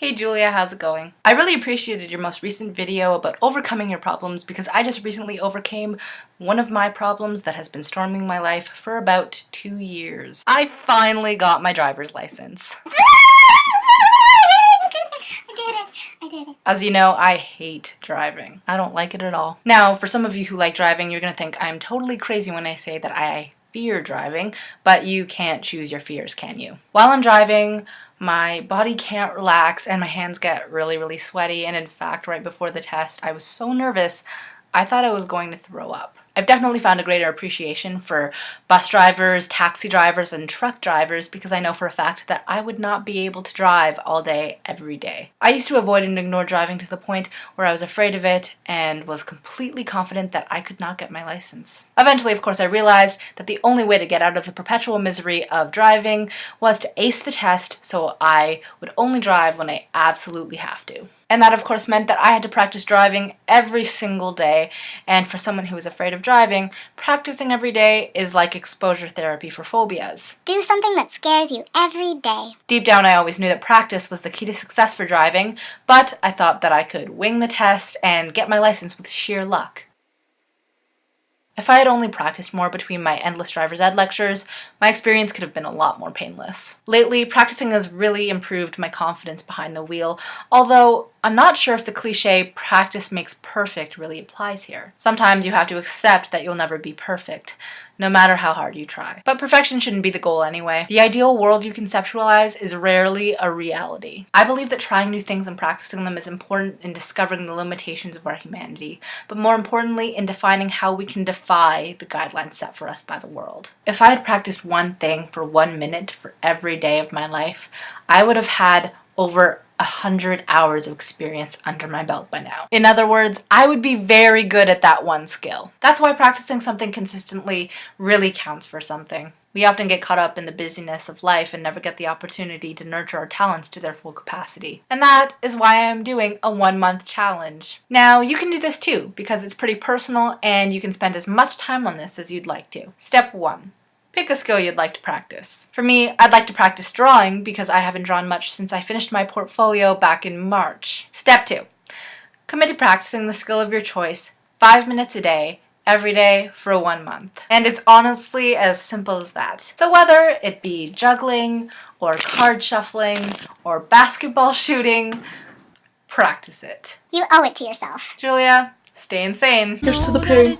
Hey Julia, how's it going? I really appreciated your most recent video about overcoming your problems because I just recently overcame one of my problems that has been storming my life for about 2 years. I finally got my driver's license. I did it. As you know, I hate driving. I don't like it at all. Now, for some of you who like driving, you're gonna think I'm totally crazy when I say that I fear driving, but you can't choose your fears, can you? While I'm driving, my body can't relax and my hands get really sweaty, and in fact, right before the test, I was so nervous, I thought I was going to throw up. I've definitely found a greater appreciation for bus drivers, taxi drivers, and truck drivers because I know for a fact that I would not be able to drive all day, every day. I used to avoid and ignore driving to the point where I was afraid of it and was completely confident that I could not get my license. Eventually, of course, I realized that the only way to get out of the perpetual misery of driving was to ace the test, so I would only drive when I absolutely have to. And that, of course, meant that I had to practice driving every single day. And for someone who is afraid of driving, practicing every day is like exposure therapy for phobias. Do something that scares you every day. Deep down, I always knew that practice was the key to success for driving, but I thought that I could wing the test and get my license with sheer luck. If I had only practiced more between my endless driver's ed lectures, my experience could have been a lot more painless. Lately, practicing has really improved my confidence behind the wheel, although I'm not sure if the cliche "practice makes perfect" really applies here. Sometimes you have to accept that you'll never be perfect, no matter how hard you try. But perfection shouldn't be the goal anyway. The ideal world you conceptualize is rarely a reality. I believe that trying new things and practicing them is important in discovering the limitations of our humanity, but more importantly in defining how we can defy the guidelines set for us by the world. If I had practiced one thing for 1 minute for every day of my life, I would have had over 100 hours of experience under my belt by now. In other words, I would be very good at that one skill. That's why practicing something consistently really counts for something. We often get caught up in the busyness of life and never get the opportunity to nurture our talents to their full capacity. And that is why I am doing a 1-month challenge. Now, you can do this too, because it's pretty personal and you can spend as much time on this as you'd like to. Step 1. Pick a skill you'd like to practice. For me, I'd like to practice drawing because I haven't drawn much since I finished my portfolio back in March. Step 2. Commit to practicing the skill of your choice 5 minutes a day, every day for 1 month. And it's honestly as simple as that. So whether it be juggling, or card shuffling, or basketball shooting, practice it. You owe it to yourself. Julia, stay insane. Here's to the pain.